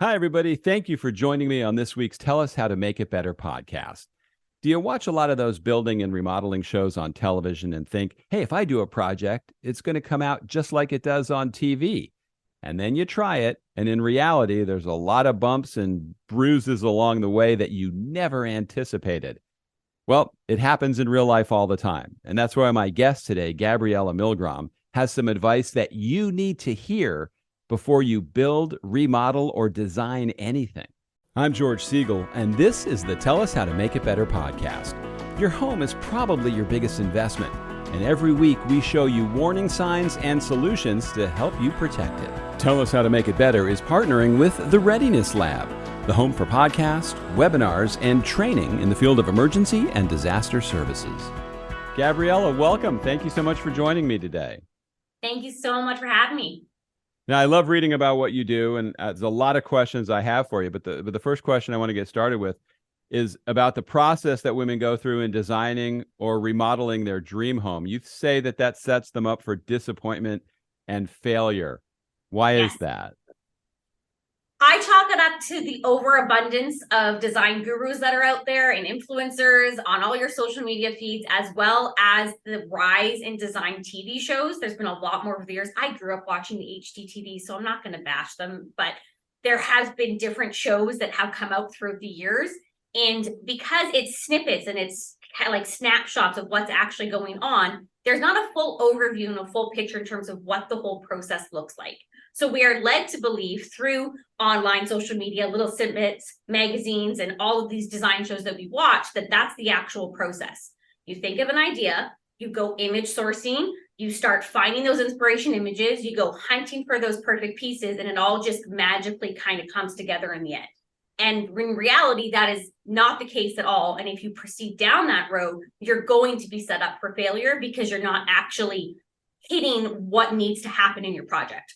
Hi, everybody. Thank you for joining me on this week's Tell Us How to Make It Better podcast. Do you watch a lot of those building and remodeling shows on television and think, hey, if I do a project, it's going to come out just like it does on TV? And then you try it, and in reality, there's a lot of bumps and bruises along the way that you never anticipated. Well, it happens in real life all the time. And that's why my guest today, Gabriella Milgrom, has some advice that you need to hear before you build, remodel, or design anything. I'm George Siegal, and this is the Tell Us How to Make It Better podcast. Your home is probably your biggest investment, and every week we show you warning signs and solutions to help you protect it. Tell Us How to Make It Better is partnering with the Readiness Lab, the home for podcasts, webinars, and training in the field of emergency and disaster services. Gabriella, welcome. Thank you so much for joining me today. Thank you so much for having me. Now, I love reading about what you do, and there's a lot of questions I have for you, but the first question I want to get started with is about the process that women go through in designing or remodeling their dream home. You say that sets them up for disappointment and failure. Why is that? I chalk it up to the overabundance of design gurus that are out there and influencers on all your social media feeds, as well as the rise in design TV shows. There's been a lot more over the years. I grew up watching the HGTV, so I'm not going to bash them, but there has been different shows that have come out through the years. And because it's snippets and it's kind of like snapshots of what's actually going on, there's not a full overview and a full picture in terms of what the whole process looks like. So we are led to believe through online social media, little snippets, magazines, and all of these design shows that we watch, that that's the actual process. You think of an idea, you go image sourcing, you start finding those inspiration images, you go hunting for those perfect pieces, and it all just magically kind of comes together in the end. And in reality, that is not the case at all. And if you proceed down that road, you're going to be set up for failure because you're not actually hitting what needs to happen in your project.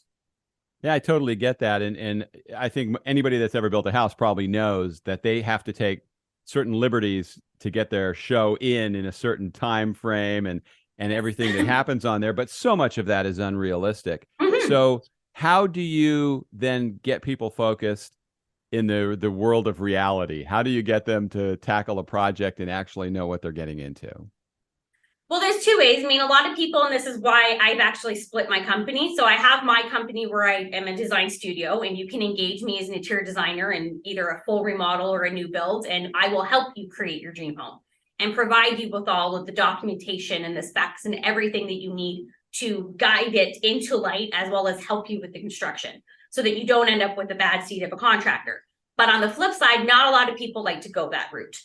Yeah, I totally get that. And I think anybody that's ever built a house probably knows that they have to take certain liberties to get their show in a certain time frame and everything that happens on there. But so much of that is unrealistic. Mm-hmm. So how do you then get people focused in the world of reality? How do you get them to tackle a project and actually know what they're getting into? Well, there's two ways. I mean, a lot of people, and this is why I've actually split my company. So I have my company where I am a design studio, and you can engage me as an interior designer in either a full remodel or a new build, and I will help you create your dream home and provide you with all of the documentation and the specs and everything that you need to guide it into light, as well as help you with the construction so that you don't end up with a bad seat of a contractor. But on the flip side, not a lot of people like to go that route.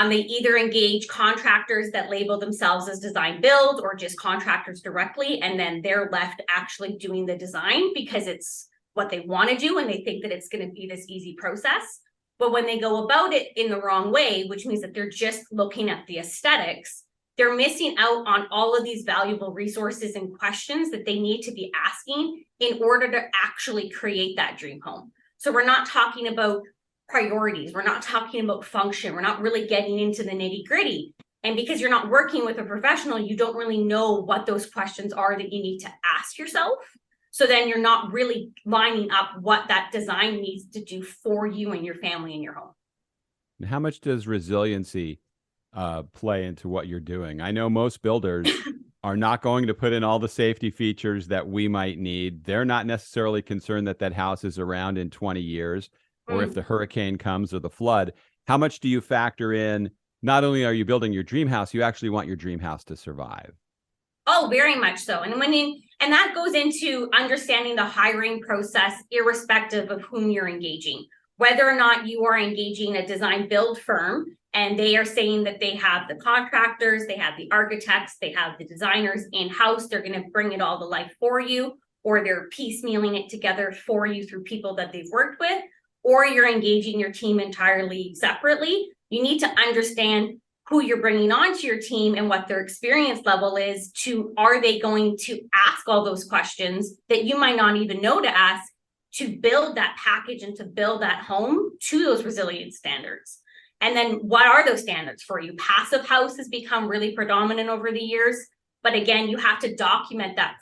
They either engage contractors that label themselves as design build or just contractors directly, and then they're left actually doing the design because it's what they want to do and they think that it's going to be this easy process. But when they go about it in the wrong way, which means that they're just looking at the aesthetics, they're missing out on all of these valuable resources and questions that they need to be asking in order to actually create that dream home. So we're not talking about priorities. We're not talking about function. We're not really getting into the nitty gritty. And because you're not working with a professional, you don't really know what those questions are that you need to ask yourself. So then you're not really lining up what that design needs to do for you and your family and your home. How much does resiliency play into what you're doing? I know most builders are not going to put in all the safety features that we might need. They're not necessarily concerned that house is around in 20 years. Or if the hurricane comes or the flood. How much do you factor in? Not only are you building your dream house, you actually want your dream house to survive. Oh, very much so. And and that goes into understanding the hiring process, irrespective of whom you're engaging. Whether or not you are engaging a design build firm and they are saying that they have the contractors, they have the architects, they have the designers in-house, they're going to bring it all to life for you, or they're piecemealing it together for you through people that they've worked with, or you're engaging your team entirely separately, you need to understand who you're bringing onto your team and what their experience level is are they going to ask all those questions that you might not even know to ask to build that package and to build that home to those resilience standards. And then what are those standards for you? Passive house has become really predominant over the years, but again, you have to document that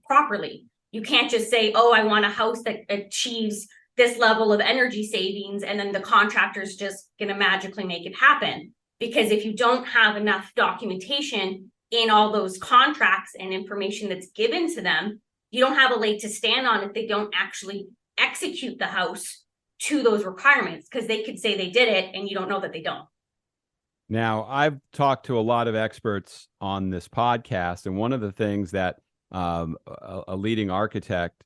properly. You can't just say, oh, I want a house that achieves this level of energy savings, and then the contractor's just going to magically make it happen. Because if you don't have enough documentation in all those contracts and information that's given to them, you don't have a leg to stand on if they don't actually execute the house to those requirements, because they could say they did it and you don't know that they don't. Now, I've talked to a lot of experts on this podcast, and one of the things that a leading architect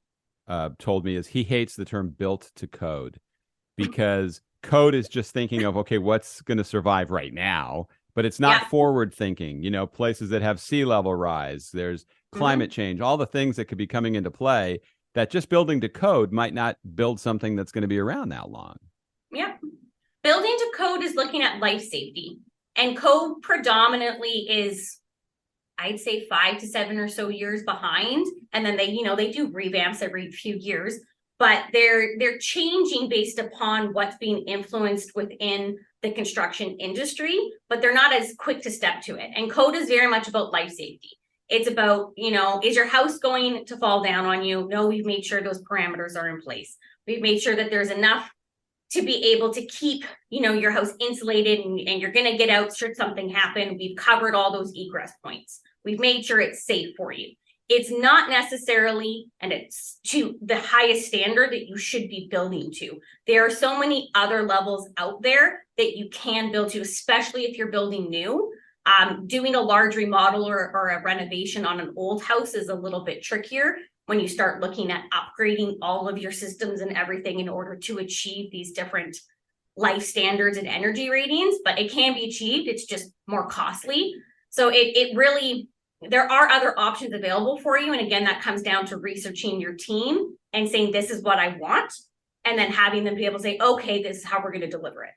told me is he hates the term built to code, because code is just thinking of, okay, what's going to survive right now, but it's not forward thinking. You know, places that have sea level rise, there's climate change, all the things that could be coming into play, that just building to code might not build something that's going to be around that long. Yeah. Building to code is looking at life safety, and code predominantly is, I'd say, 5 to 7 or so years behind. And then they do revamps every few years, but they're changing based upon what's being influenced within the construction industry, but they're not as quick to step to it. And code is very much about life safety. It's about, is your house going to fall down on you? No, we've made sure those parameters are in place. We've made sure that there's enough to be able to keep, your house insulated, and you're going to get out should something happen. We've covered all those egress points. We've made sure it's safe for you. It's not necessarily, and it's to the highest standard that you should be building to. There are so many other levels out there that you can build to, especially if you're building new. Doing a large remodel or a renovation on an old house is a little bit trickier when you start looking at upgrading all of your systems and everything in order to achieve these different life standards and energy ratings, but it can be achieved. It's just more costly. So it really, there are other options available for you. And again, that comes down to researching your team and saying, this is what I want, and then having them be able to say, okay, this is how we're going to deliver it.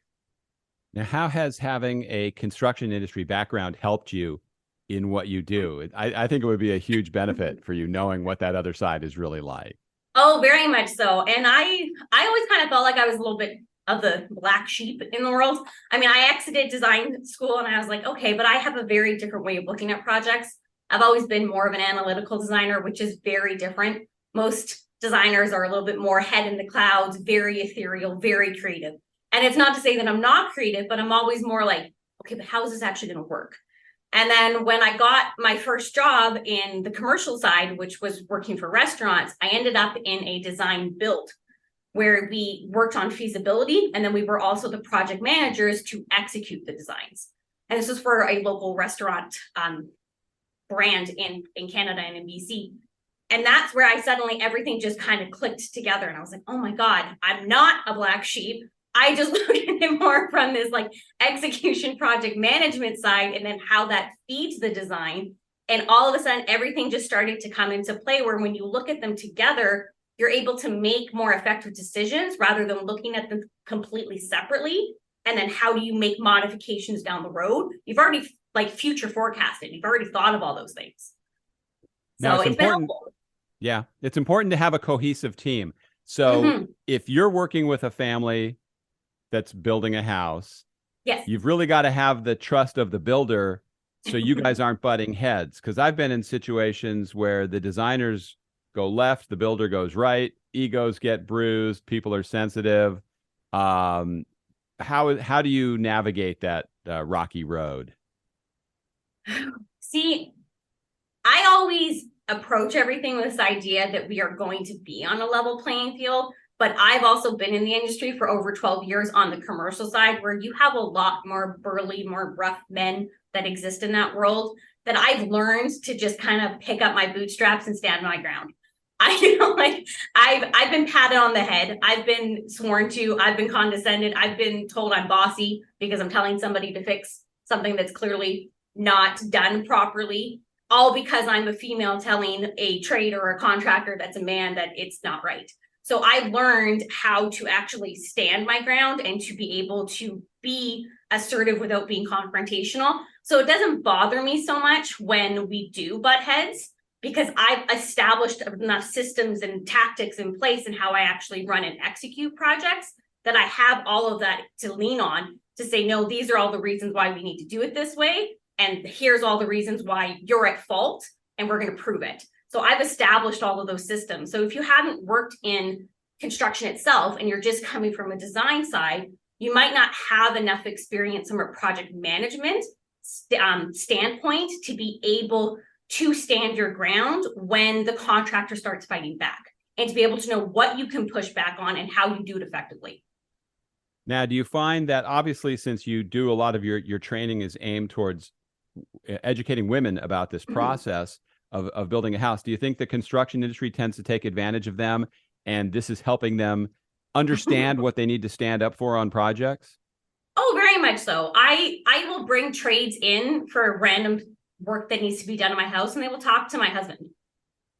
Now, how has having a construction industry background helped you in what you do? I think it would be a huge benefit for you knowing what that other side is really like. Oh, very much so. And I always kind of felt like I was a little bit of the black sheep in the world. I mean, I exited design school and I was like, okay, but I have a very different way of looking at projects. I've always been more of an analytical designer, which is very different. Most designers are a little bit more head in the clouds, very ethereal, very creative. And it's not to say that I'm not creative, but I'm always more like, okay, but how is this actually going to work? And then when I got my first job in the commercial side, which was working for restaurants, I ended up in a design build where we worked on feasibility. And then we were also the project managers to execute the designs. And this was for a local restaurant brand in Canada and in BC. And that's where I suddenly, everything just kind of clicked together. And I was like, oh my God, I'm not a black sheep. I just look at it more from this like execution project management side, and then how that feeds the design. And all of a sudden, everything just started to come into play, where when you look at them together, you're able to make more effective decisions rather than looking at them completely separately. And then how do you make modifications down the road? You've already like future forecasted. You've already thought of all those things. So it's been helpful. Yeah, it's important to have a cohesive team. So if you're working with a family that's building a house, yes, you've really got to have the trust of the builder, so you guys aren't butting heads. Because I've been in situations where the designers go left, the builder goes right, egos get bruised, people are sensitive. How do you navigate that rocky road? See, I always approach everything with this idea that we are going to be on a level playing field. But I've also been in the industry for over 12 years on the commercial side, where you have a lot more burly, more rough men that exist in that world, that I've learned to just kind of pick up my bootstraps and stand my ground. I've been patted on the head. I've been sworn to. I've been condescended. I've been told I'm bossy because I'm telling somebody to fix something that's clearly not done properly, all because I'm a female telling a trade or a contractor that's a man that it's not right. So I learned how to actually stand my ground and to be able to be assertive without being confrontational. So it doesn't bother me so much when we do butt heads, because I've established enough systems and tactics in place and how I actually run and execute projects that I have all of that to lean on to say, no, these are all the reasons why we need to do it this way. And here's all the reasons why you're at fault, and we're going to prove it. So I've established all of those systems. So if you haven't worked in construction itself and you're just coming from a design side, you might not have enough experience from a project management standpoint to be able to stand your ground when the contractor starts fighting back, and to be able to know what you can push back on and how you do it effectively. Now, do you find that, obviously, since you do a lot of your training is aimed towards educating women about this process of building a house, do you think the construction industry tends to take advantage of them, and this is helping them understand what they need to stand up for on projects? Oh, very much so. I will bring trades in for random work that needs to be done in my house, and they will talk to my husband.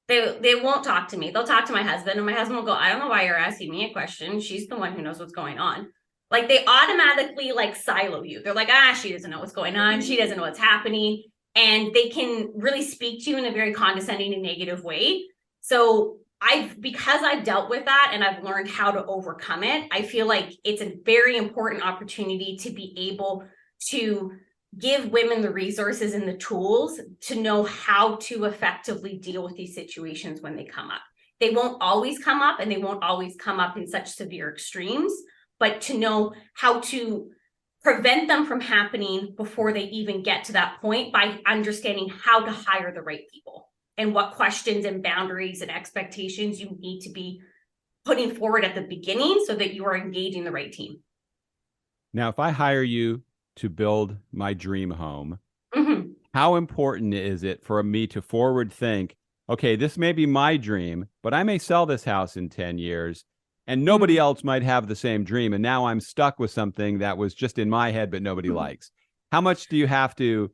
They won't talk to me. They'll talk to my husband, and my husband will go, I don't know why you're asking me a question. She's the one who knows what's going on. Like, they automatically like silo you. They're like, she doesn't know what's going on. She doesn't know what's happening. And they can really speak to you in a very condescending and negative way. So because I've dealt with that and I've learned how to overcome it, I feel like it's a very important opportunity to be able to give women the resources and the tools to know how to effectively deal with these situations when they come up. They won't always come up, and they won't always come up in such severe extremes, but to know how to prevent them from happening before they even get to that point by understanding how to hire the right people and what questions and boundaries and expectations you need to be putting forward at the beginning so that you are engaging the right team. Now, if I hire you to build my dream home, how important is it for me to forward think, okay, this may be my dream, but I may sell this house in 10 years and nobody else might have the same dream. And now I'm stuck with something that was just in my head, but nobody likes. How much do you have to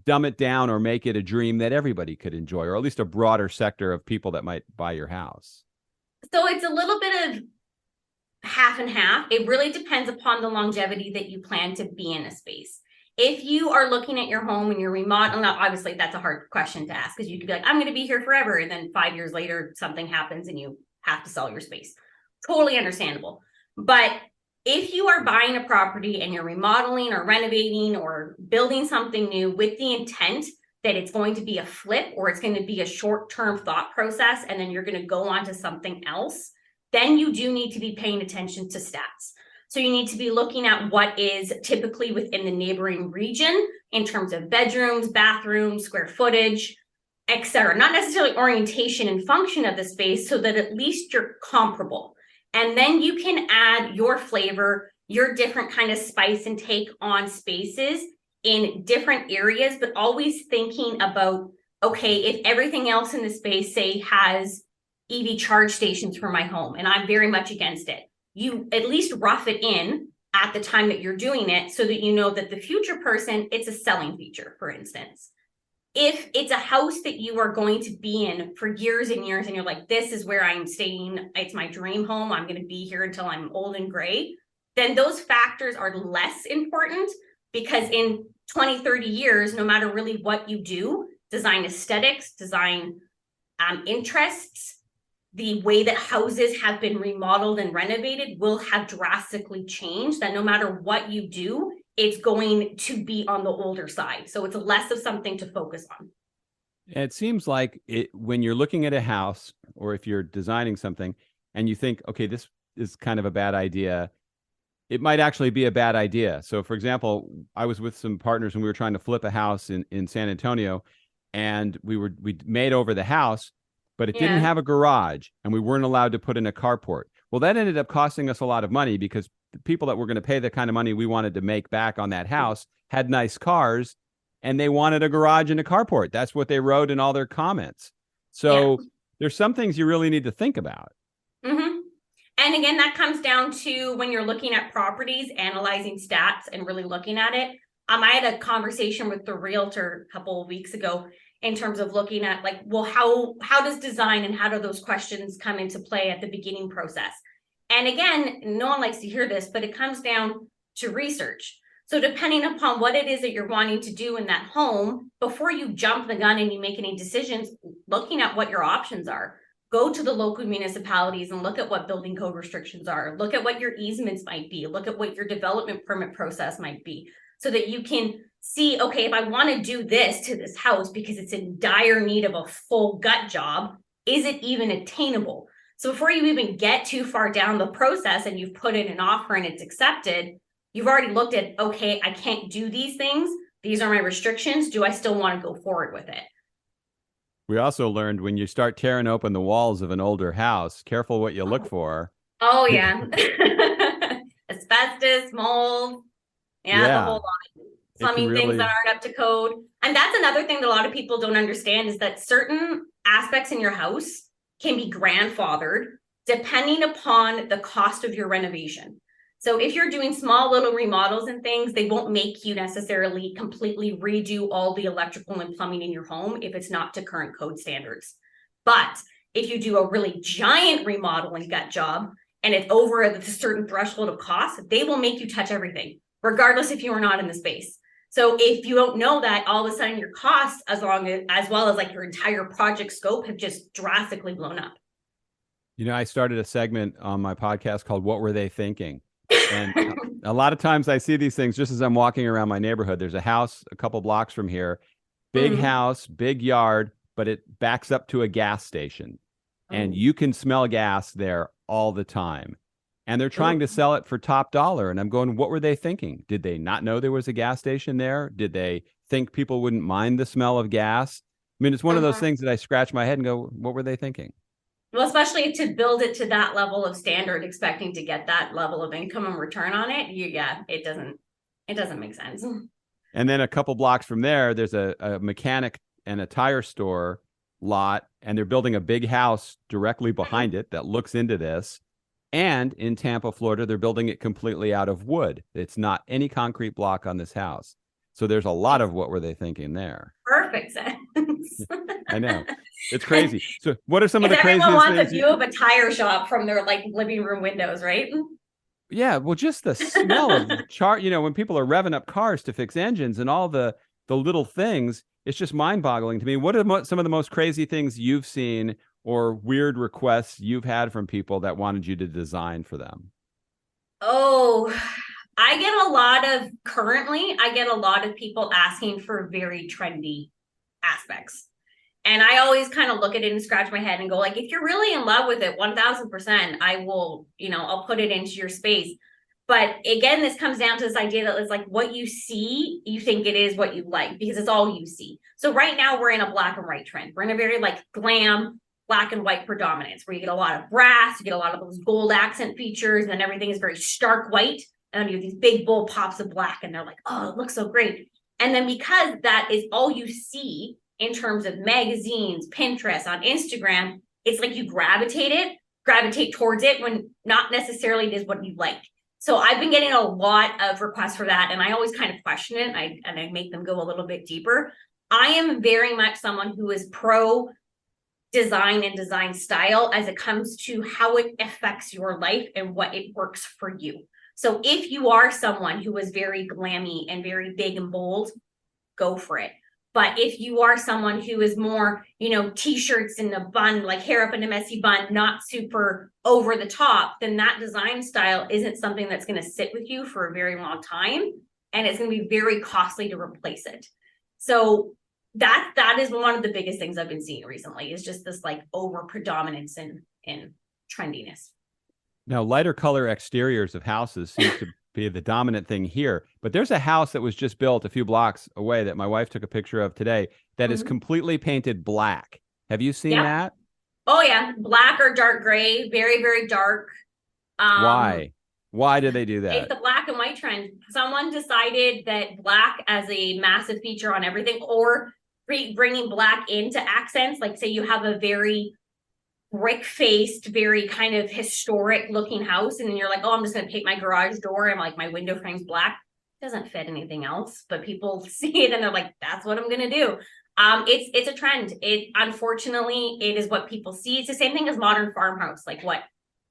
dumb it down or make it a dream that everybody could enjoy, or at least a broader sector of people that might buy your house? So it's a little bit of half and half. It really depends upon the longevity that you plan to be in a space. If you are looking at your home and you're remodeling, obviously that's a hard question to ask, because you could be like, I'm going to be here forever. And then 5 years later, something happens and you have to sell your space. Totally understandable. But if you are buying a property and you're remodeling or renovating or building something new with the intent that it's going to be a flip, or it's going to be a short-term thought process, and then you're going to go on to something else, then you do need to be paying attention to stats. So you need to be looking at what is typically within the neighboring region in terms of bedrooms, bathrooms, square footage, etc. Not necessarily orientation and function of the space, so that at least you're comparable. And then you can add your flavor, your different kind of spice and take on spaces in different areas, but always thinking about, okay, if everything else in the space, say, has EV charge stations for my home, and I'm very much against it, you at least rough it in at the time that you're doing it, so that you know that the future person, it's a selling feature, for instance. If it's a house that you are going to be in for years and years, and you're like, this is where I'm staying, it's my dream home, I'm going to be here until I'm old and gray, then those factors are less important, because in 20, 30 years, no matter really what you do, design aesthetics, design interests, the way that houses have been remodeled and renovated will have drastically changed, that no matter what you do, it's going to be on the older side. So it's less of something to focus on. It seems like when you're looking at a house, or if you're designing something and you think, okay, this is kind of a bad idea, it might actually be a bad idea. So for example, I was with some partners and we were trying to flip a house in San Antonio, and we made over the house, but it didn't have a garage, and we weren't allowed to put in a carport. Well, that ended up costing us a lot of money, because the people that were going to pay the kind of money we wanted to make back on that house had nice cars, and they wanted a garage and a carport. That's what they wrote in all their comments. So there's some things you really need to think about. And again, that comes down to when you're looking at properties, analyzing stats and really looking at it. I had a conversation with the realtor a couple of weeks ago in terms of looking at, like, well, how does design and how do those questions come into play at the beginning process? And again, no one likes to hear this, but it comes down to research. So depending upon what it is that you're wanting to do in that home, before you jump the gun and you make any decisions, looking at what your options are. Go to the local municipalities and look at what building code restrictions are. Look at what your easements might be. Look at what your development permit process might be, so that you can see, okay, if I want to do this to this house because it's in dire need of a full gut job, is it even attainable? So before you even get too far down the process and you've put in an offer and it's accepted, you've already looked at, okay, I can't do these things. These are my restrictions. Do I still want to go forward with it? We also learned when you start tearing open the walls of an older house, careful what you look for. Oh, yeah. Asbestos, mold. Yeah, the whole Yeah, lot. it can Plumbing things that really. aren't up to code. And that's another thing that a lot of people don't understand is that certain aspects in your house can be grandfathered depending upon the cost of your renovation. So if you're doing small little remodels and things, they won't make you necessarily completely redo all the electrical and plumbing in your home if it's not to current code standards. But if you do a really giant remodel and gut job and it's over a certain threshold of cost, they will make you touch everything, regardless if you are not in the space. So if you don't know that, all of a sudden your costs, as well as like your entire project scope, have just drastically blown up. I started a segment on my podcast called What Were They Thinking? And a lot of times I see these things just as I'm walking around my neighborhood. There's a house a couple blocks from here, big house, big yard, but it backs up to a gas station. And you can smell gas there all the time. And they're trying to sell it for top dollar. And I'm going, what were they thinking? Did they not know there was a gas station there? Did they think people wouldn't mind the smell of gas? I mean, it's one of those things that I scratch my head and go, what were they thinking? Well, especially to build it to that level of standard, expecting to get that level of income and return on it. It doesn't make sense. And then a couple blocks from there, there's a mechanic and a tire store lot, and they're building a big house directly behind it that looks into this. And in Tampa, Florida, they're building it completely out of wood. It's not any concrete block on this house. So there's a lot of what were they thinking there. Perfect sense. I know. It's crazy. So what are some of the craziest everyone wants things? a view of a tire shop from their like living room windows, right? Yeah, well, just the smell of when people are revving up cars to fix engines and all the little things, it's just mind-boggling to me. What are some of the most crazy things you've seen or weird requests you've had from people that wanted you to design for them? Oh, I get a lot of people asking for very trendy aspects. And I always kind of look at it and scratch my head and go, like, if you're really in love with it, 1000%, I will, I'll put it into your space. But again, this comes down to this idea that it's like what you see, you think it is what you like because it's all you see. So right now we're in a black and white trend. We're in a very like glam, black and white predominance where you get a lot of brass, you get a lot of those gold accent features, and then everything is very stark white. And then you have these big bold pops of black and they're like, oh, it looks so great. And then because that is all you see in terms of magazines, Pinterest, on Instagram, it's like you gravitate towards it when not necessarily it is what you like. So I've been getting a lot of requests for that. And I always kind of question it. And I make them go a little bit deeper. I am very much someone who is pro design and design style as it comes to how it affects your life and what it works for you. So if you are someone who is very glammy and very big and bold, go for it. But if you are someone who is more, t-shirts in a bun, like hair up in a messy bun, not super over the top, then that design style isn't something that's going to sit with you for a very long time. And it's going to be very costly to replace it. So that is one of the biggest things I've been seeing recently is just this like over predominance in trendiness. Now, lighter color exteriors of houses seems to be the dominant thing here. But there's a house that was just built a few blocks away that my wife took a picture of today that is completely painted black. Have you seen that? Oh, yeah. Black or dark gray. Very, very dark. Why? Why did they do that? It's the black and white trend. Someone decided that black as a massive feature on everything or bringing black into accents. Like say you have a very brick-faced, very kind of historic looking house. And then you're like, oh, I'm just going to paint my garage door and like my window frame's black. It doesn't fit anything else, but people see it and they're like, that's what I'm going to do. It's a trend. Unfortunately, it is what people see. It's the same thing as modern farmhouse. Like what,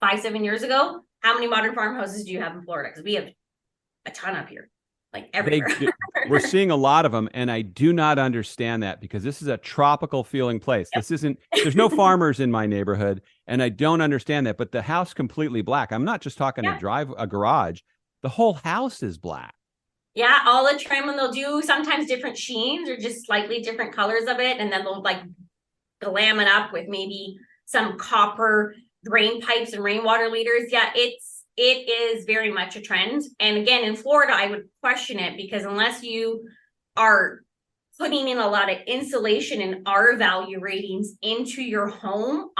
5-7 years ago? How many modern farmhouses do you have in Florida? Because we have a ton up here. Like everywhere. We're seeing a lot of them, and I do not understand that because this is a tropical feeling place. There's no farmers in my neighborhood, and I don't understand that. But the house completely black. I'm not just talking a garage. The whole house is black. Yeah, all the trim, and they'll do sometimes different sheens or just slightly different colors of it, and then they'll like glam it up with maybe some copper drain pipes and rainwater leaders, yeah, it is very much a trend. And again, in Florida, I would question it, because unless you are putting in a lot of insulation and R value ratings into your home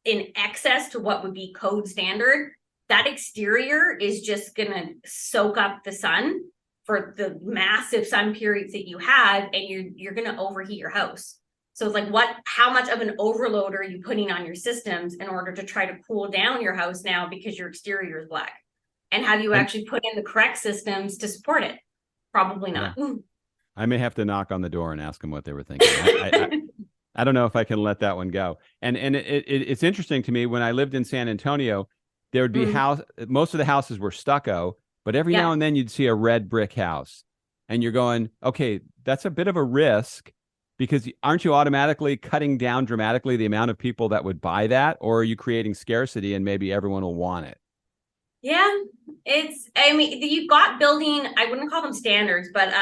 in excess to what would be code standard, that exterior is just going to soak up the sun for the massive sun periods that you have, and you're going to overheat your house. So it's like, how much of an overload are you putting on your systems in order to try to cool down your house now because your exterior is black? And have you actually put in the correct systems to support it? Probably not. Yeah. I may have to knock on the door and ask them what they were thinking. I don't know if I can let that one go. And it's interesting to me, when I lived in San Antonio, there would be most of the houses were stucco, but every now and then you'd see a red brick house, and you're going, okay, that's a bit of a risk, because aren't you automatically cutting down dramatically the amount of people that would buy that? Or are you creating scarcity and maybe everyone will want it? Yeah, I mean, you've got building, I wouldn't call them standards, but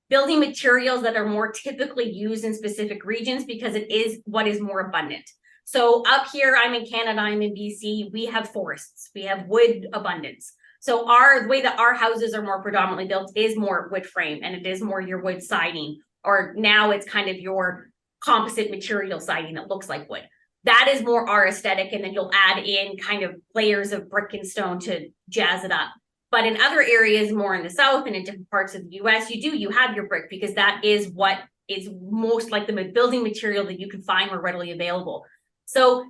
building materials that are more typically used in specific regions, because it is what is more abundant. So up here, I'm in Canada, I'm in BC, we have forests, we have wood abundance. So the way that our houses are more predominantly built is more wood frame, and it is more your wood siding, or now it's kind of your composite material siding that looks like wood. That is more our aesthetic, and then you'll add in kind of layers of brick and stone to jazz it up. But in other areas, more in the South and in different parts of the US, you have your brick, because that is what is most like the building material that you can find more readily available. So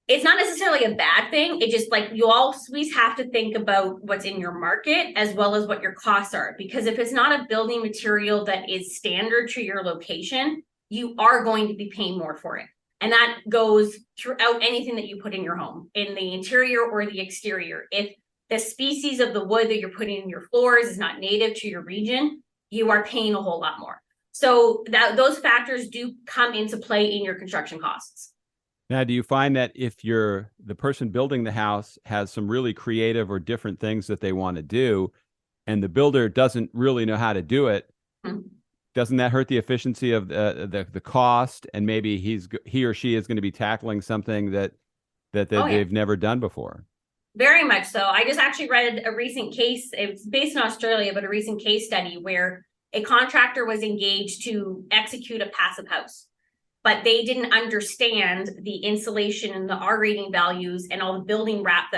it's not necessarily a bad thing. It just, like, you always have to think about what's in your market as well as what your costs are. Because if it's not a building material that is standard to your location, you are going to be paying more for it. And that goes throughout anything that you put in your home, in the interior or the exterior. If the species of the wood that you're putting in your floors is not native to your region, you are paying a whole lot more. So those factors do come into play in your construction costs. Now, do you find that if the person building the house has some really creative or different things that they want to do, and the builder doesn't really know how to do it, doesn't that hurt the efficiency of the cost? And maybe he or she is going to be tackling something that they've never done before. Very much so. I just actually read a recent case. It's based in Australia, but a recent case study where a contractor was engaged to execute a passive house, but they didn't understand the insulation and the R rating values and all the building wrap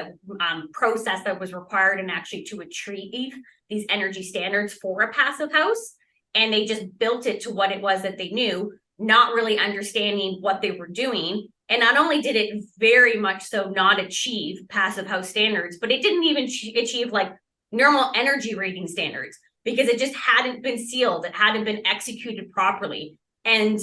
process that was required, and actually to achieve these energy standards for a passive house. And they just built it to what it was that they knew, not really understanding what they were doing. And not only did it very much so not achieve passive house standards, but it didn't even achieve like normal energy rating standards, because it just hadn't been sealed. It hadn't been executed properly. And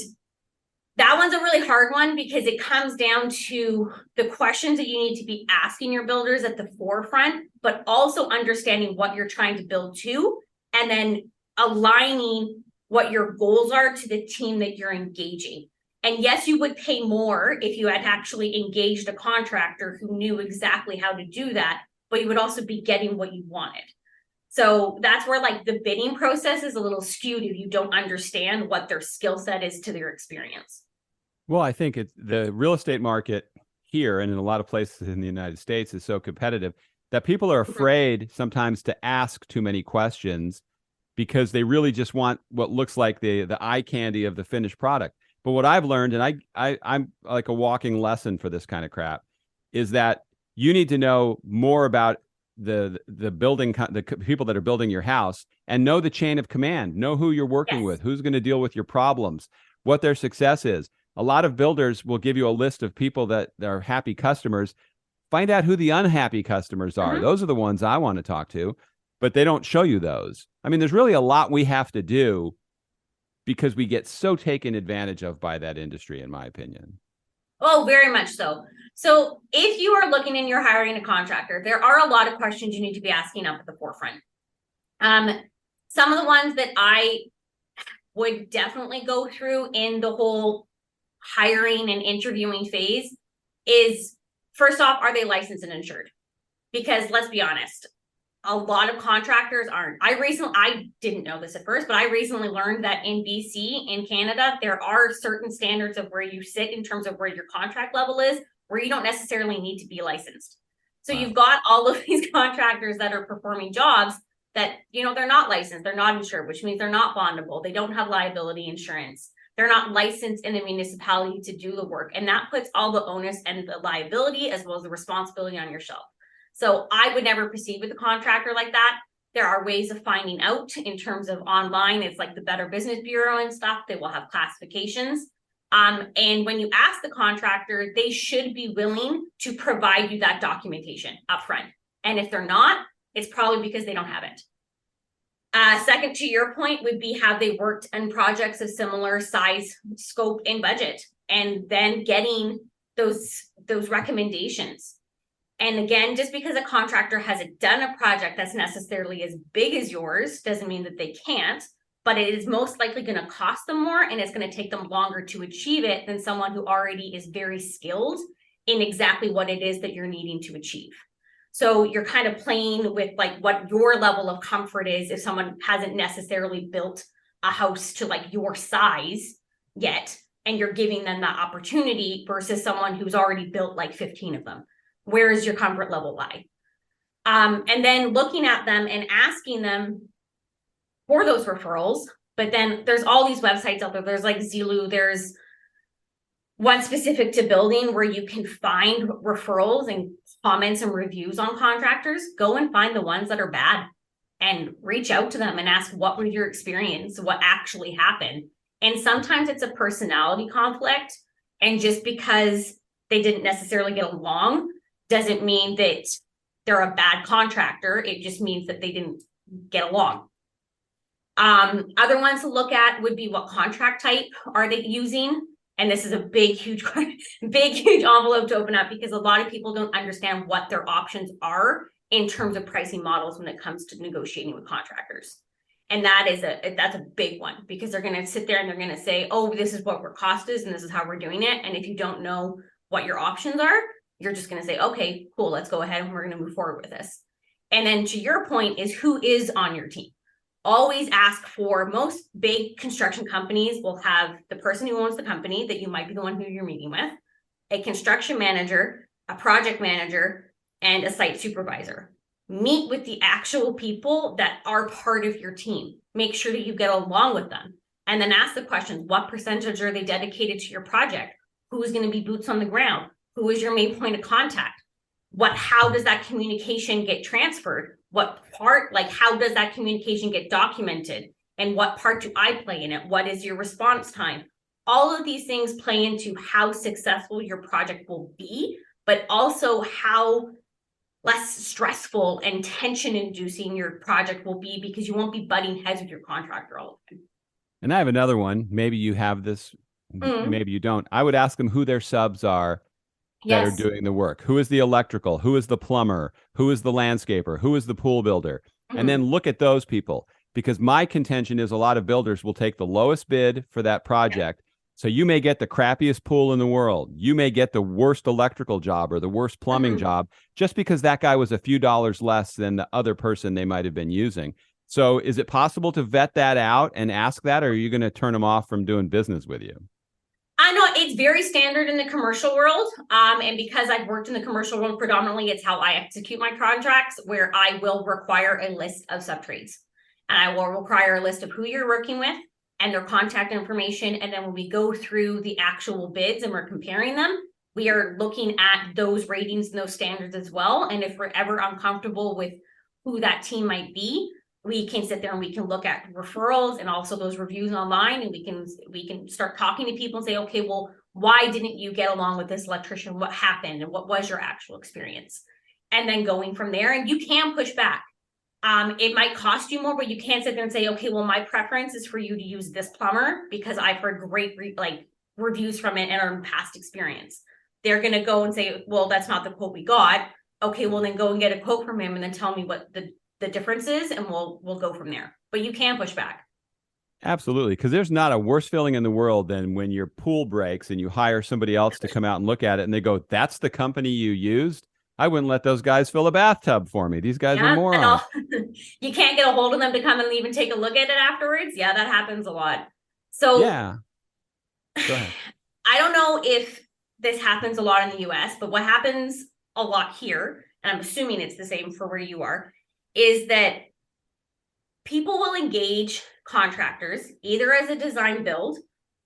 that one's a really hard one, because it comes down to the questions that you need to be asking your builders at the forefront, but also understanding what you're trying to build to, and then aligning what your goals are to the team that you're engaging. And yes, you would pay more if you had actually engaged a contractor who knew exactly how to do that, but you would also be getting what you wanted. So that's where, like, the bidding process is a little skewed if you don't understand what their skill set is to their experience. Well, I think the real estate market here and in a lot of places in the United States is so competitive that people are afraid sometimes to ask too many questions, because they really just want what looks like the eye candy of the finished product. But what I've learned, and I'm like a walking lesson for this kind of crap, is that you need to know more about the building, the people that are building your house, and know the chain of command, know who you're working with, who's going to deal with your problems, what their success is. A lot of builders will give you a list of people that are happy customers. Find out who the unhappy customers are. Those are the ones I want to talk to, but they don't show you those. I mean, there's really a lot we have to do, because we get so taken advantage of by that industry, in my opinion. Oh, very much so. So if you are looking and you're hiring a contractor, there are a lot of questions you need to be asking up at the forefront. Some of the ones that I would definitely go through in the whole hiring and interviewing phase is, first off, are they licensed and insured? Because let's be honest, a lot of contractors aren't. I didn't know this at first, but I recently learned that in BC, in Canada, there are certain standards of where you sit in terms of where your contract level is where you don't necessarily need to be licensed. So Wow. you've got all of these contractors that are performing jobs that, they're not licensed, they're not insured, which means they're not bondable. They don't have liability insurance. They're not licensed in the municipality to do the work. And that puts all the onus and the liability as well as the responsibility on your shelf. So I would never proceed with a contractor like that. There are ways of finding out in terms of online. It's like the Better Business Bureau and stuff. They will have classifications. And when you ask the contractor, they should be willing to provide you that documentation upfront. And if they're not, it's probably because they don't have it. Second, to your point, would be have they worked on projects of similar size, scope, and budget, and then getting those recommendations. And again, just because a contractor hasn't done a project that's necessarily as big as yours doesn't mean that they can't, but it is most likely going to cost them more, and it's going to take them longer to achieve it than someone who already is very skilled in exactly what it is that you're needing to achieve. So you're kind of playing with like what your level of comfort is if someone hasn't necessarily built a house to like your size yet, and you're giving them that opportunity versus someone who's already built like 15 of them. Where is your comfort level lie? And then looking at them and asking them for those referrals. But then there's all these websites out there. There's like Zillow, there's one specific to building where you can find referrals and comments and reviews on contractors. Go and find the ones that are bad and reach out to them and ask, what was your experience? What actually happened? And sometimes it's a personality conflict. And just because they didn't necessarily get along doesn't mean that they're a bad contractor. It just means that they didn't get along. Other ones to look at would be what contract type are they using? And this is a big, huge envelope to open up, because a lot of people don't understand what their options are in terms of pricing models when it comes to negotiating with contractors. And that's a big one, because they're going to sit there and they're going to say, oh, this is what our cost is and this is how we're doing it. And if you don't know what your options are, you're just going to say, okay, cool, let's go ahead and we're going to move forward with this. And then to your point is, who is on your team? Always ask for, most big construction companies will have the person who owns the company that you might be the one who you're meeting with, a construction manager, a project manager, and a site supervisor. Meet with the actual people that are part of your team. Make sure that you get along with them. And then ask the questions, what percentage are they dedicated to your project? Who is going to be boots on the ground? Who is your main point of contact? How does that communication get transferred? What part, like how does that communication get documented? And what part do I play in it? What is your response time? All of these things play into how successful your project will be, but also how less stressful and tension-inducing your project will be, because you won't be butting heads with your contractor all the time. And I have another one. Maybe you have this, maybe you don't. I would ask them who their subs are that are doing the work. Who is the electrical? Who is the plumber? Who is the landscaper? Who is the pool builder? And then look at those people, because my contention is a lot of builders will take the lowest bid for that project. So you may get the crappiest pool in the world. You may get the worst electrical job or the worst plumbing job, just because that guy was a few dollars less than the other person they might have been using. So is it possible to vet that out and ask that, or are you going to turn them off from doing business with you? I know it's very standard in the commercial world. And because I've worked in the commercial world predominantly, it's how I execute my contracts, where I will require a list of subtrades. And I will require a list of who you're working with and their contact information. And then when we go through the actual bids and we're comparing them, we are looking at those ratings and those standards as well. And if we're ever uncomfortable with who that team might be, we can sit there and we can look at referrals and also those reviews online, and we can start talking to people and say, okay, well, why didn't you get along with this electrician? What happened? And what was your actual experience? And then going from there, and you can push back. It might cost you more, but you can't sit there and say, okay, well, my preference is for you to use this plumber because I've heard great reviews from it and our past experience. They're going to go and say, well, that's not the quote we got. Okay, well, then go and get a quote from him and then tell me what the difference is, and we'll go from there. But you can push back. Absolutely, because there's not a worse feeling in the world than when your pool breaks and you hire somebody else to come out and look at it, and they go, that's the company you used? I wouldn't let those guys fill a bathtub for me. These guys are morons. You can't get a hold of them to come and even take a look at it afterwards. Yeah, that happens a lot. So yeah. Go ahead. I don't know if this happens a lot in the US, but what happens a lot here, and I'm assuming it's the same for where you are, is that people will engage contractors either as a design build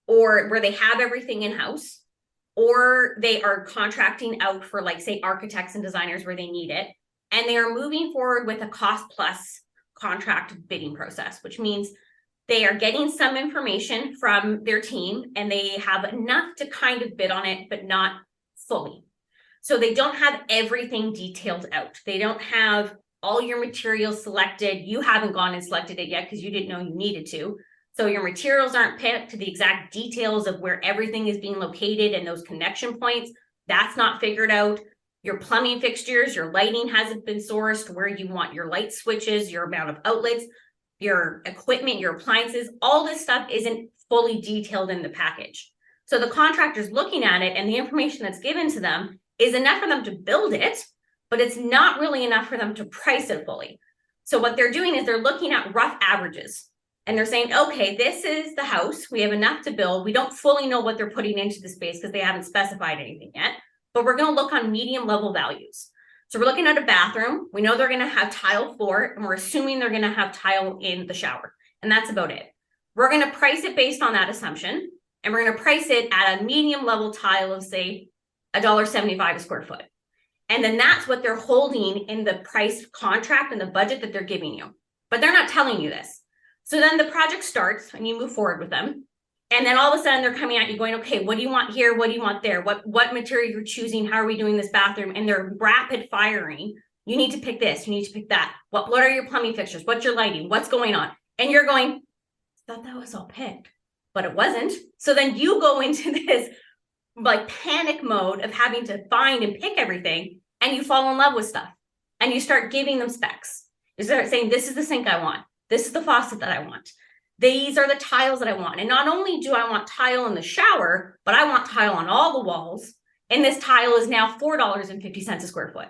or where they have everything in-house, or they are contracting out for, like, say, architects and designers where they need it. And they are moving forward with a cost plus contract bidding process, which means they are getting some information from their team and they have enough to kind of bid on it, but not fully. So they don't have everything detailed out. They don't have all your materials selected. You haven't gone and selected it yet because you didn't know you needed to. So your materials aren't picked to the exact details of where everything is being located and those connection points. That's not figured out. Your plumbing fixtures, your lighting hasn't been sourced, where you want your light switches, your amount of outlets, your equipment, your appliances, all this stuff isn't fully detailed in the package. So the contractor's looking at it and the information that's given to them is enough for them to build it, but it's not really enough for them to price it fully. So what they're doing is they're looking at rough averages. And they're saying, okay, this is the house. We have enough to build. We don't fully know what they're putting into the space because they haven't specified anything yet, but we're going to look on medium level values. So we're looking at a bathroom. We know they're going to have tile floor, and we're assuming they're going to have tile in the shower. And that's about it. We're going to price it based on that assumption. And we're going to price it at a medium level tile of, say, $1.75 a square foot. And then that's what they're holding in the price contract and the budget that they're giving you. But they're not telling you this. So then the project starts and you move forward with them. And then all of a sudden they're coming at you going, okay, what do you want here? What do you want there? What material you're choosing? How are we doing this bathroom? And they're rapid firing. You need to pick this. You need to pick that. What are your plumbing fixtures? What's your lighting? What's going on? And you're going, I thought that was all picked, but it wasn't. So then you go into this like panic mode of having to find and pick everything, and you fall in love with stuff and you start giving them specs. You start saying, this is the sink I want. This is the faucet that I want. These are the tiles that I want. And not only do I want tile in the shower, but I want tile on all the walls. And this tile is now $4.50 a square foot.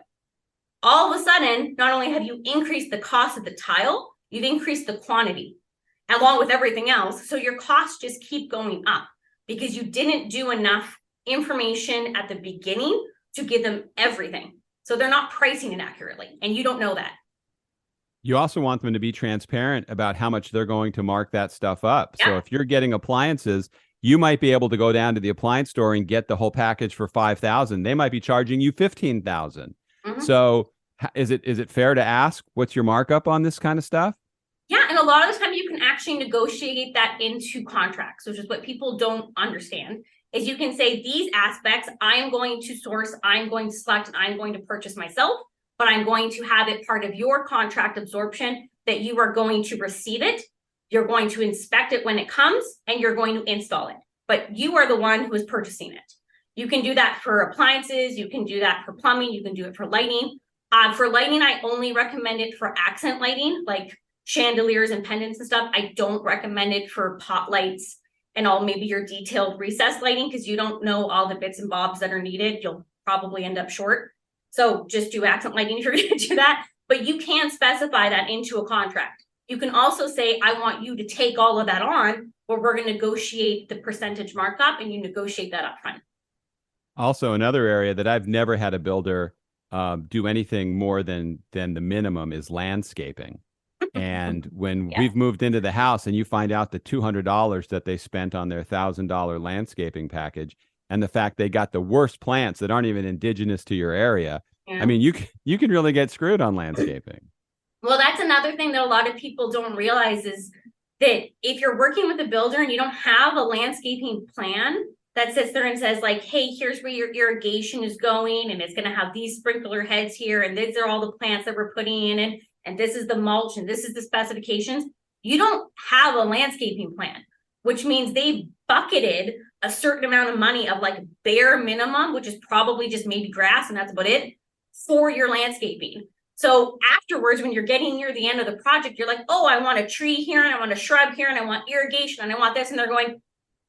All of a sudden, not only have you increased the cost of the tile, you've increased the quantity along with everything else. So your costs just keep going up because you didn't do enough information at the beginning to give them everything. So they're not pricing it accurately. And you don't know that. You also want them to be transparent about how much they're going to mark that stuff up. Yeah. So if you're getting appliances, you might be able to go down to the appliance store and get the whole package for $5,000. They might be charging you $15,000. Mm-hmm. So is it fair to ask what's your markup on this kind of stuff? Yeah, and a lot of the time you can actually negotiate that into contracts, which is what people don't understand. Is you can say these aspects I am going to source, I'm going to select, and I'm going to purchase myself. But I'm going to have it part of your contract absorption that you are going to receive it. You're going to inspect it when it comes and you're going to install it. But you are the one who is purchasing it. You can do that for appliances. You can do that for plumbing. You can do it for lighting. For lighting, I only recommend it for accent lighting, like chandeliers and pendants and stuff. I don't recommend it for pot lights and all maybe your detailed recessed lighting because you don't know all the bits and bobs that are needed. You'll probably end up short. So just do accent lighting if you're going to do that, but you can specify that into a contract. You can also say, I want you to take all of that on, but we're going to negotiate the percentage markup and you negotiate that up front. Also, another area that I've never had a builder do anything more than the minimum is landscaping. And when we've moved into the house and you find out the $200 that they spent on their $1,000 landscaping package, and the fact they got the worst plants that aren't even indigenous to your area. Yeah. I mean, you can really get screwed on landscaping. Well, that's another thing that a lot of people don't realize is that if you're working with a builder and you don't have a landscaping plan that sits there and says like, hey, here's where your irrigation is going, and it's going to have these sprinkler heads here, and these are all the plants that we're putting in it, and this is the mulch, and this is the specifications. You don't have a landscaping plan, which means they've bucketed a certain amount of money of like bare minimum, which is probably just maybe grass and that's about it, for your landscaping. So afterwards, when you're getting near the end of the project, you're like, oh, I want a tree here and I want a shrub here and I want irrigation and I want this. And they're going,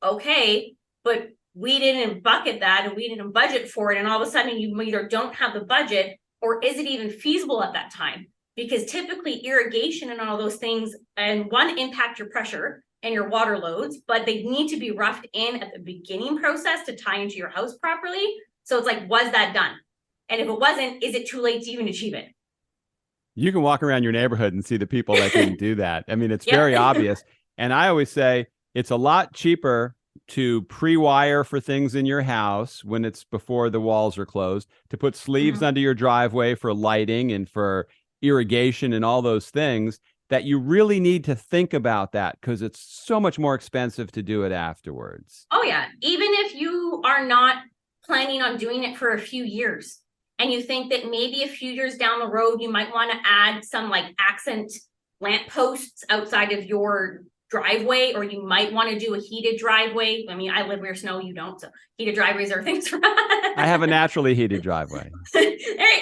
okay, but we didn't bucket that and we didn't budget for it. And all of a sudden you either don't have the budget or is it even feasible at that time? Because typically irrigation and all those things, and one, impact your pressure, and your water loads, but they need to be roughed in at the beginning process to tie into your house properly. So it's like, was that done? And if it wasn't, is it too late to even achieve it? You can walk around your neighborhood and see the people that didn't do that. I mean, it's Yep. very obvious. And I always say it's a lot cheaper to pre-wire for things in your house when it's before the walls are closed, to put sleeves under your driveway for lighting and for irrigation and all those things, that you really need to think about that, because it's so much more expensive to do it afterwards. Oh yeah. Even if you are not planning on doing it for a few years and you think that maybe a few years down the road, you might want to add some like accent lamp posts outside of your driveway, or you might want to do a heated driveway. I mean, I live where snow, you don't, so heated driveways are things for I have a naturally heated driveway.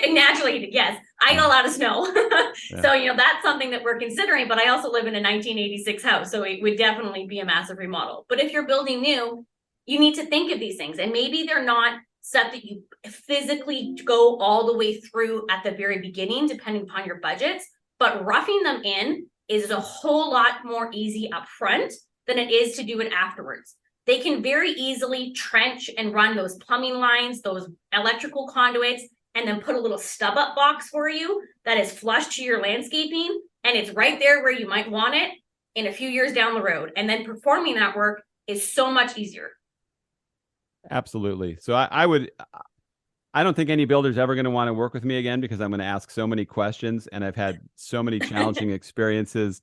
Naturally heated, yes. I get a lot of snow. Yeah. So, you know, that's something that we're considering, but I also live in a 1986 house, so it would definitely be a massive remodel. But if you're building new, you need to think of these things, and maybe they're not stuff that you physically go all the way through at the very beginning, depending upon your budgets, but roughing them in is a whole lot more easy up front than it is to do it afterwards. They can very easily trench and run those plumbing lines, those electrical conduits, and then put a little stub up box for you that is flush to your landscaping, and it's right there where you might want it in a few years down the road. And then performing that work is so much easier. Absolutely. So I don't think any builder's ever going to want to work with me again, because I'm going to ask so many questions, and I've had so many challenging experiences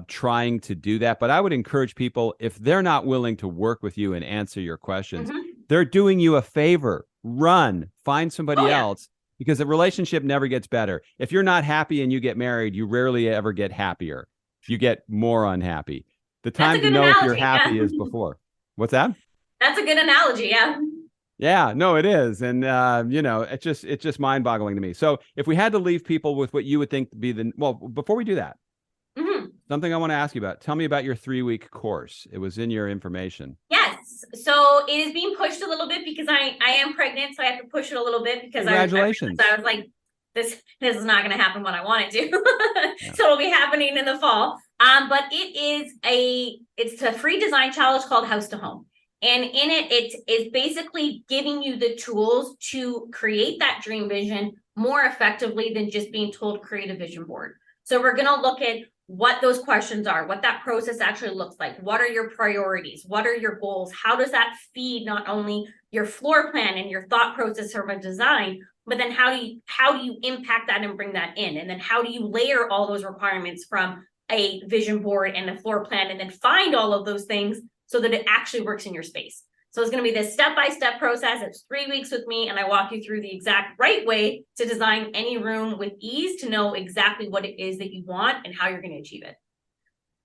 trying to do that. But I would encourage people, if they're not willing to work with you and answer your questions, they're doing you a favor. Run, find somebody else, because the relationship never gets better. If you're not happy and you get married, you rarely ever get happier. You get more unhappy. The time to know if you're happy is before. What's that? That's a good analogy. Yeah. Yeah, no, it is. And, it's just mind boggling to me. So if we had to leave people with what you would think be well, before we do that, something I want to ask you about, tell me about your 3-week course. It was in your information. Yes. So it is being pushed a little bit because I am pregnant. So I have to push it a little bit because Congratulations. I was like, this is not going to happen when I want it to. So it'll be happening in the fall. But it's a free design challenge called House to Home. And in it, it's basically giving you the tools to create that dream vision more effectively than just being told to create a vision board. So we're going to look at what those questions are, what that process actually looks like. What are your priorities? What are your goals? How does that feed not only your floor plan and your thought process of a design, but then how do you impact that and bring that in? And then how do you layer all those requirements from a vision board and a floor plan, and then find all of those things so that it actually works in your space. So it's going to be this step-by-step process. It's 3 weeks with me, and I walk you through the exact right way to design any room with ease, to know exactly what it is that you want and how you're going to achieve it.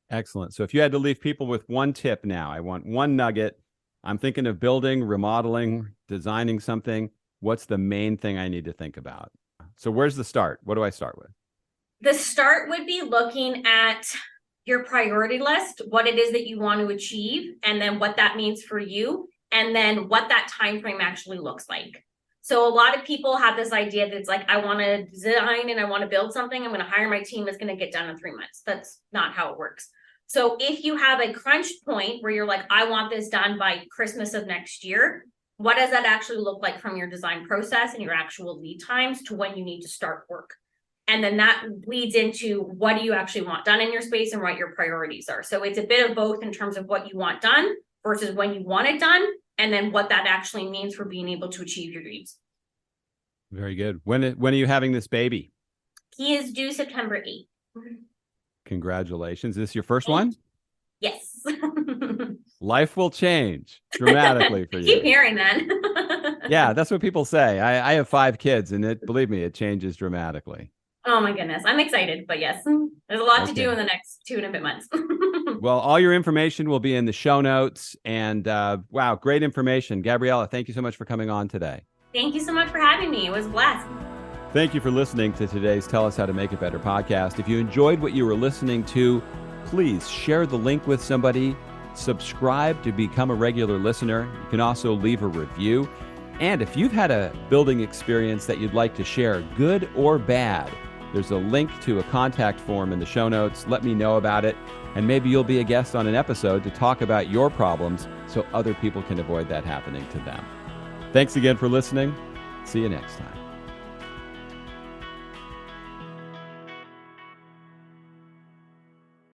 Excellent. So if you had to leave people with one tip now, I want one nugget. I'm thinking of building, remodeling, designing something. What's the main thing I need to think about? So where's the start? What do I start with? The start would be looking at your priority list, what it is that you want to achieve, and then what that means for you, and then what that time frame actually looks like. So a lot of people have this idea that it's like, I want to design and I want to build something. I'm going to hire my team. It's going to get done in 3 months. That's not how it works. So if you have a crunch point where you're like, I want this done by Christmas of next year, what does that actually look like from your design process and your actual lead times to when you need to start work? And then that leads into what do you actually want done in your space and what your priorities are. So it's a bit of both in terms of what you want done versus when you want it done, and then what that actually means for being able to achieve your dreams. Very good. When are you having this baby? He is due September 8th. Congratulations. Is this your first one? Yes. Life will change dramatically for you. Keep hearing that. Yeah, that's what people say. I have 5 kids, and believe me, it changes dramatically. Oh my goodness. I'm excited, but yes, there's a lot to do in the next 2 and a bit months. Well, all your information will be in the show notes, and wow, great information. Gabriella, thank you so much for coming on today. Thank you so much for having me. It was a blast. Thank you for listening to today's Tell Us How to Make It Better podcast. If you enjoyed what you were listening to, please share the link with somebody, subscribe to become a regular listener. You can also leave a review. And if you've had a building experience that you'd like to share, good or bad, There's a link to a contact form in the show notes. Let me know about it, and maybe you'll be a guest on an episode to talk about your problems so other people can avoid that happening to them. Thanks again for listening. See you next time.